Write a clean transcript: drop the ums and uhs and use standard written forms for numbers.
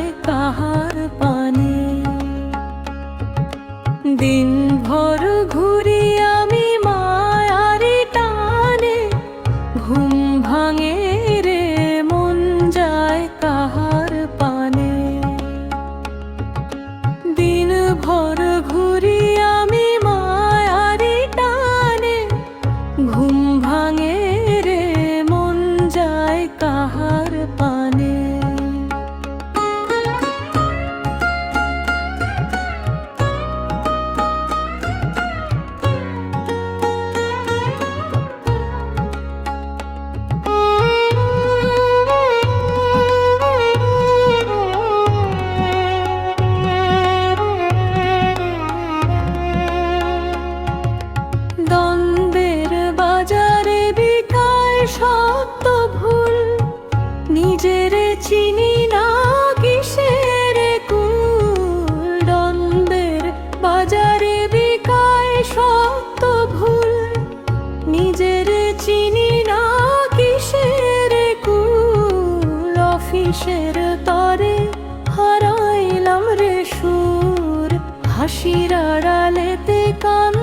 যায় কাহার পানে। দিন ভর ঘুরি আমি মায়ারি টানে, ঘুম ভাঙে রে মন যায় কাহার পানে। দিন ভর ঘুরি আমি মায়ারি টানে, ঘুম ভাঙে রে মন যায় কাহার পানে। দ্বন্দ্বের বাজারে বিকায় সত্য ভুল, নিজের চিনি না কিসের কুল। দ্বন্দ্বের বাজারে বিকায় সত্য ভুল, নিজের চিনি না কিসের কুল। অফিসের তরে হারাইলাম রে সুর, হাসির আড়ালেতে কান